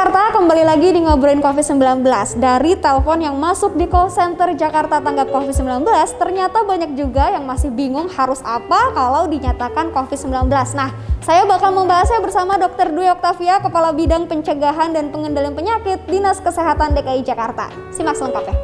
Jakarta, kembali lagi di Ngobrolin COVID-19. Dari telepon yang masuk di call center Jakarta tanggap COVID-19, ternyata banyak juga yang masih bingung harus apa kalau dinyatakan COVID-19. Nah, saya bakal membahasnya bersama Dr. Dwi Oktavia, Kepala Bidang Pencegahan dan Pengendalian Penyakit Dinas Kesehatan DKI Jakarta. Simak selengkapnya.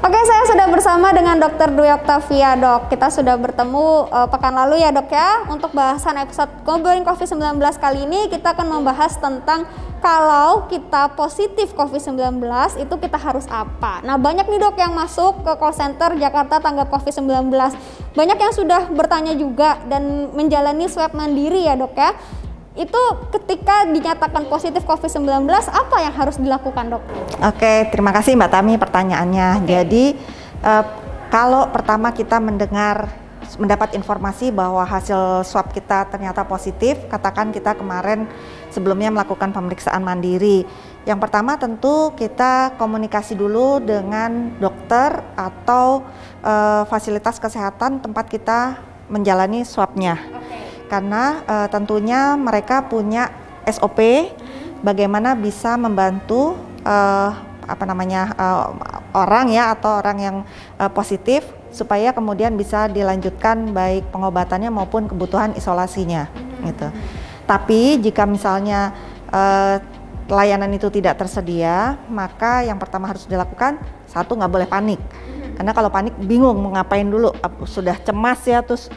Oke, saya sudah bersama dengan Dr. Dwi Oktavia, Dok. Kita sudah bertemu pekan lalu ya, Dok ya. Untuk bahasan episode Ngobrolin COVID-19 kali ini, kita akan membahas tentang kalau kita positif COVID-19 itu kita harus apa. Nah, banyak nih, Dok, yang masuk ke call center Jakarta tanggap COVID-19. Banyak yang sudah bertanya juga dan menjalani swab mandiri ya, Dok ya. Itu ketika dinyatakan positif COVID-19, apa yang harus dilakukan, Dok? Oke, terima kasih Mbak Tami pertanyaannya. Jadi kalau pertama kita mendapat informasi bahwa hasil swab kita ternyata positif, katakan kita kemarin sebelumnya melakukan pemeriksaan mandiri. Yang pertama tentu kita komunikasi dulu dengan dokter atau fasilitas kesehatan tempat kita menjalani swabnya. Karena tentunya mereka punya SOP bagaimana bisa membantu orang yang positif supaya kemudian bisa dilanjutkan baik pengobatannya maupun kebutuhan isolasinya gitu. Tapi jika misalnya layanan itu tidak tersedia, maka yang pertama harus dilakukan, satu, nggak boleh panik. Karena kalau panik bingung mau ngapain dulu, sudah cemas ya, terus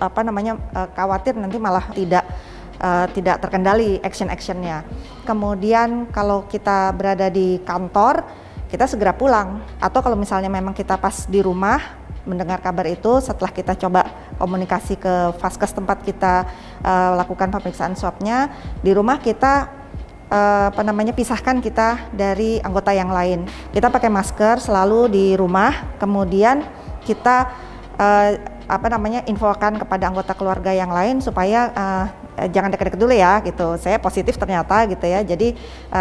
khawatir nanti malah tidak terkendali action-actionnya. Kemudian kalau kita berada di kantor, kita segera pulang. Atau kalau misalnya memang kita pas di rumah mendengar kabar itu, setelah kita coba komunikasi ke Vaskes tempat kita lakukan pemeriksaan swabnya, di rumah kita pisahkan kita dari anggota yang lain. Kita pakai masker selalu di rumah, kemudian kita infokan kepada anggota keluarga yang lain supaya jangan dekat-dekat dulu ya gitu. Saya positif ternyata gitu ya. Jadi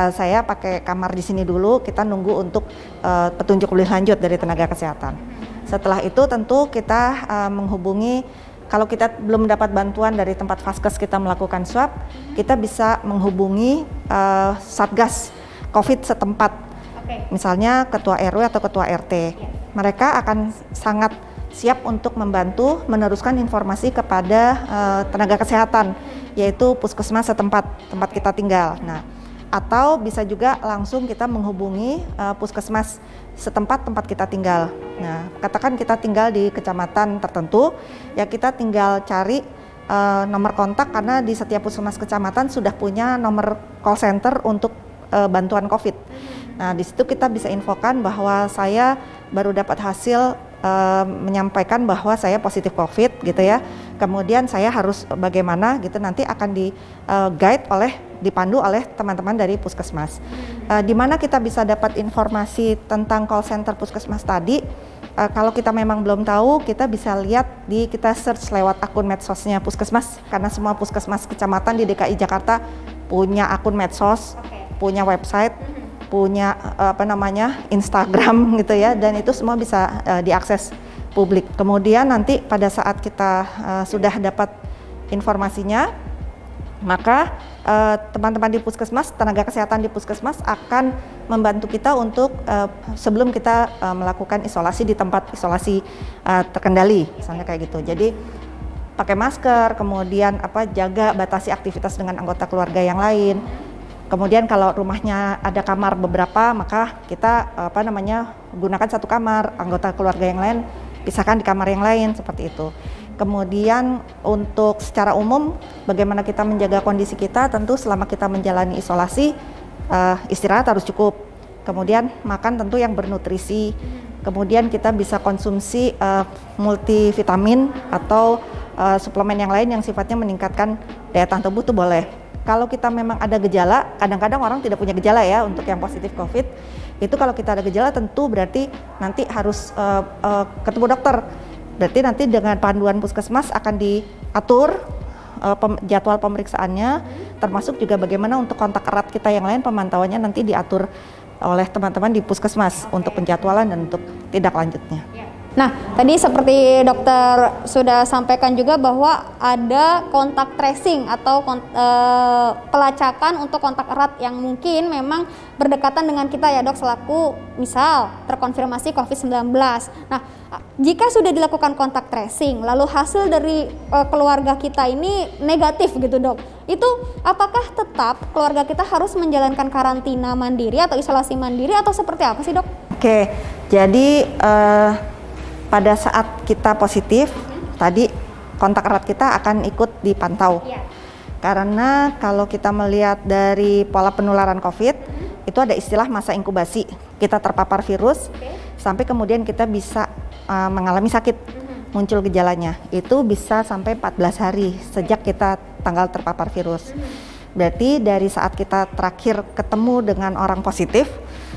saya pakai kamar di sini dulu, kita nunggu untuk petunjuk lebih lanjut dari tenaga kesehatan. Setelah itu tentu kita menghubungi. Kalau kita belum mendapat bantuan dari tempat Vaskes kita melakukan swab, kita bisa menghubungi Satgas COVID setempat. Misalnya Ketua RW atau Ketua RT. Mereka akan sangat siap untuk membantu meneruskan informasi kepada tenaga kesehatan, yaitu puskesmas setempat tempat kita tinggal. Nah, atau bisa juga langsung kita menghubungi puskesmas setempat tempat kita tinggal. Nah, katakan kita tinggal di kecamatan tertentu, ya kita tinggal cari nomor kontak, karena di setiap puskesmas kecamatan sudah punya nomor call center untuk bantuan COVID. Nah, di situ kita bisa infokan bahwa saya baru dapat hasil menyampaikan bahwa saya positif COVID gitu ya. Kemudian saya harus bagaimana gitu, nanti akan dipandu oleh teman-teman dari puskesmas. Di mana kita bisa dapat informasi tentang call center puskesmas tadi. Kalau kita memang belum tahu, kita bisa lihat kita search lewat akun medsosnya puskesmas, karena semua puskesmas kecamatan di DKI Jakarta punya akun medsos, punya website, punya Instagram gitu ya, dan itu semua bisa diakses publik. Kemudian nanti pada saat kita sudah dapat informasinya, maka teman-teman di puskesmas, tenaga kesehatan di puskesmas akan membantu kita untuk sebelum kita melakukan isolasi di tempat isolasi terkendali, misalnya kayak gitu. Jadi pakai masker, kemudian jaga batasi aktivitas dengan anggota keluarga yang lain. Kemudian kalau rumahnya ada kamar beberapa, maka kita gunakan satu kamar, anggota keluarga yang lain pisahkan di kamar yang lain, seperti itu. Kemudian untuk secara umum bagaimana kita menjaga kondisi kita, tentu selama kita menjalani isolasi, istirahat harus cukup. Kemudian makan tentu yang bernutrisi. Kemudian kita bisa konsumsi multivitamin atau suplemen yang lain yang sifatnya meningkatkan daya tahan tubuh, itu boleh. Kalau kita memang ada gejala, kadang-kadang orang tidak punya gejala ya untuk yang positif COVID. Itu kalau kita ada gejala tentu berarti nanti harus ketemu dokter. Berarti nanti dengan panduan puskesmas akan diatur jadwal pemeriksaannya, termasuk juga bagaimana untuk kontak erat kita yang lain, pemantauannya nanti diatur oleh teman-teman di puskesmas untuk penjadwalan dan untuk tindak lanjutnya. Nah, tadi seperti dokter sudah sampaikan juga bahwa ada kontak tracing atau pelacakan untuk kontak erat yang mungkin memang berdekatan dengan kita ya dok, selaku misal terkonfirmasi COVID-19. Nah, jika sudah dilakukan kontak tracing, lalu hasil dari keluarga kita ini negatif gitu dok, itu apakah tetap keluarga kita harus menjalankan karantina mandiri atau isolasi mandiri atau seperti apa sih dok? Oke, jadi pada saat kita positif, tadi kontak erat kita akan ikut dipantau. Karena kalau kita melihat dari pola penularan COVID, itu ada istilah masa inkubasi. Kita terpapar virus, sampai kemudian kita bisa mengalami sakit, muncul gejalanya. Itu bisa sampai 14 hari sejak kita tanggal terpapar virus. Berarti dari saat kita terakhir ketemu dengan orang positif,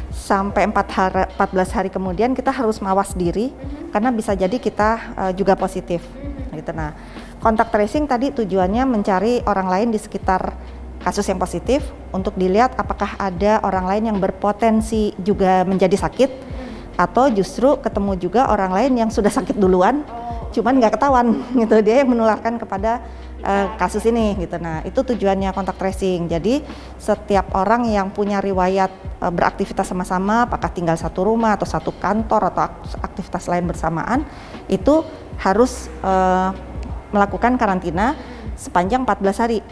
sampai 14 hari kemudian kita harus mawas diri karena bisa jadi kita juga positif gitu. Nah, kontak tracing tadi tujuannya mencari orang lain di sekitar kasus yang positif untuk dilihat apakah ada orang lain yang berpotensi juga menjadi sakit atau justru ketemu juga orang lain yang sudah sakit duluan cuman nggak ketahuan gitu, dia yang menularkan kepada kasus ini gitu. Nah, itu tujuannya kontak tracing. Jadi setiap orang yang punya riwayat beraktivitas sama-sama, apakah tinggal satu rumah atau satu kantor atau aktivitas lain bersamaan, itu harus melakukan karantina sepanjang 14 hari.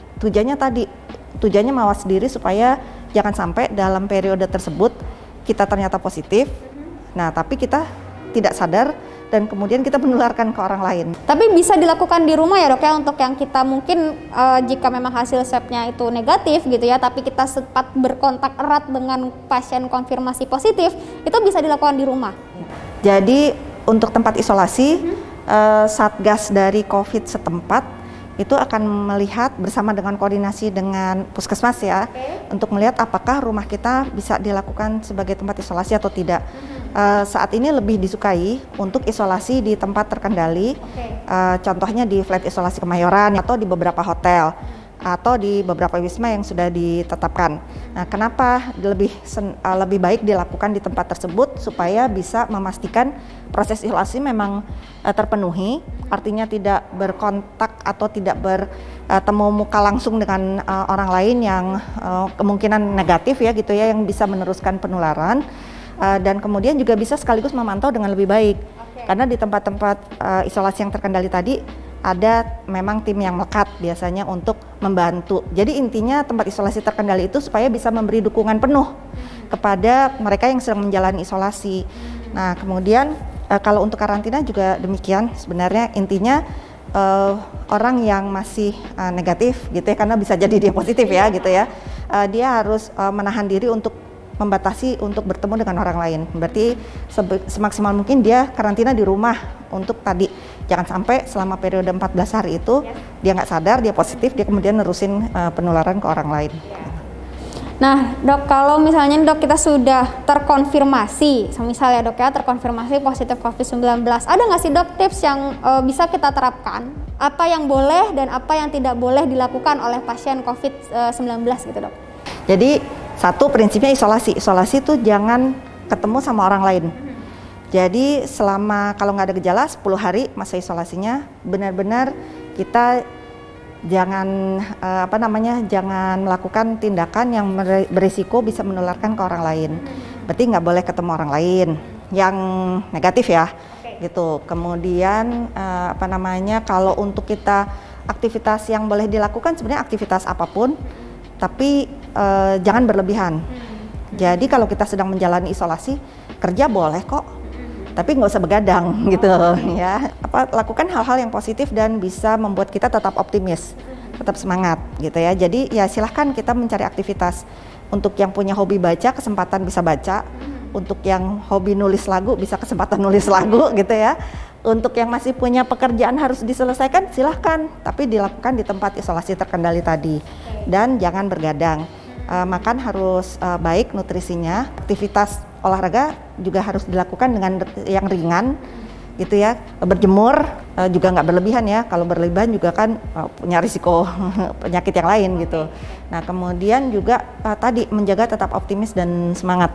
Tujuannya mawas diri supaya jangan sampai dalam periode tersebut kita ternyata positif. Nah, tapi kita tidak sadar dan kemudian kita menularkan ke orang lain. Tapi bisa dilakukan di rumah ya dok ya, untuk yang kita mungkin jika memang hasil swabnya itu negatif gitu ya, tapi kita sempat berkontak erat dengan pasien konfirmasi positif, itu bisa dilakukan di rumah. Jadi untuk tempat isolasi, Satgas dari COVID setempat itu akan melihat bersama dengan koordinasi dengan puskesmas ya, untuk melihat apakah rumah kita bisa dilakukan sebagai tempat isolasi atau tidak. Saat ini lebih disukai untuk isolasi di tempat terkendali, contohnya di flat isolasi Kemayoran atau di beberapa hotel atau di beberapa wisma yang sudah ditetapkan. Nah, kenapa lebih baik dilakukan di tempat tersebut supaya bisa memastikan proses isolasi memang terpenuhi, artinya tidak berkontak atau tidak bertemu muka langsung dengan orang lain yang kemungkinan negatif ya gitu ya, yang bisa meneruskan penularan. Dan kemudian juga bisa sekaligus memantau dengan lebih baik, karena di tempat-tempat isolasi yang terkendali tadi ada memang tim yang melekat biasanya untuk membantu. Jadi intinya tempat isolasi terkendali itu supaya bisa memberi dukungan penuh kepada mereka yang sedang menjalani isolasi. Nah, kemudian kalau untuk karantina juga demikian, sebenarnya intinya orang yang masih negatif gitu ya, karena bisa jadi dia positif ya gitu ya, dia harus menahan diri untuk membatasi untuk bertemu dengan orang lain. Berarti semaksimal mungkin dia karantina di rumah untuk tadi jangan sampai selama periode 14 hari itu dia nggak sadar dia positif, dia kemudian nerusin penularan ke orang lain. Nah dok, kalau misalnya dok kita sudah terkonfirmasi, misalnya dok ya terkonfirmasi positif COVID-19, ada nggak sih dok tips yang bisa kita terapkan? Apa yang boleh dan apa yang tidak boleh dilakukan oleh pasien COVID-19 gitu dok? Jadi satu, prinsipnya isolasi. Isolasi itu jangan ketemu sama orang lain. Jadi selama kalau nggak ada gejala 10 hari masa isolasinya, benar-benar kita jangan jangan melakukan tindakan yang berisiko bisa menularkan ke orang lain. Berarti nggak boleh ketemu orang lain yang negatif ya, gitu. Kemudian kalau untuk kita aktivitas yang boleh dilakukan sebenarnya aktivitas apapun, tapi jangan berlebihan. Jadi kalau kita sedang menjalani isolasi, kerja boleh kok, tapi nggak usah begadang gitu ya. Lakukan hal-hal yang positif dan bisa membuat kita tetap optimis, tetap semangat gitu ya. Jadi ya silahkan kita mencari aktivitas. Untuk yang punya hobi baca, kesempatan bisa baca. Untuk yang hobi nulis lagu, bisa kesempatan nulis lagu gitu ya. Untuk yang masih punya pekerjaan harus diselesaikan, silahkan, tapi dilakukan di tempat isolasi terkendali tadi. Dan jangan bergadang. Makan harus baik nutrisinya. Aktivitas olahraga juga harus dilakukan dengan yang ringan gitu ya. Berjemur, juga nggak berlebihan ya. Kalau berlebihan juga kan punya risiko penyakit yang lain gitu. Nah kemudian juga tadi menjaga tetap optimis dan semangat.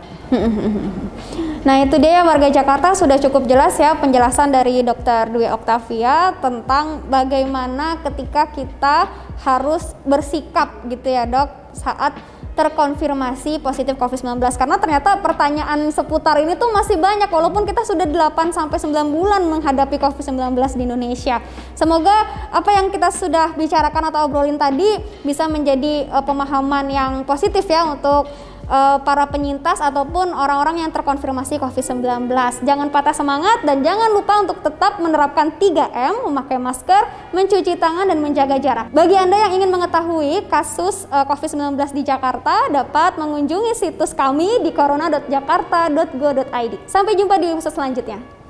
Nah itu dia warga Jakarta, sudah cukup jelas ya penjelasan dari Dr. Dwi Oktavia tentang bagaimana ketika kita harus bersikap gitu ya dok saat terkonfirmasi positif COVID-19, karena ternyata pertanyaan seputar ini tuh masih banyak walaupun kita sudah 8-9 bulan menghadapi COVID-19 di Indonesia. Semoga apa yang kita sudah bicarakan atau obrolin tadi bisa menjadi pemahaman yang positif ya untuk para penyintas ataupun orang-orang yang terkonfirmasi COVID-19. Jangan patah semangat dan jangan lupa untuk tetap menerapkan 3M, memakai masker, mencuci tangan, dan menjaga jarak. Bagi Anda yang ingin mengetahui kasus COVID-19 di Jakarta, dapat mengunjungi situs kami di corona.jakarta.go.id. Sampai jumpa di episode selanjutnya.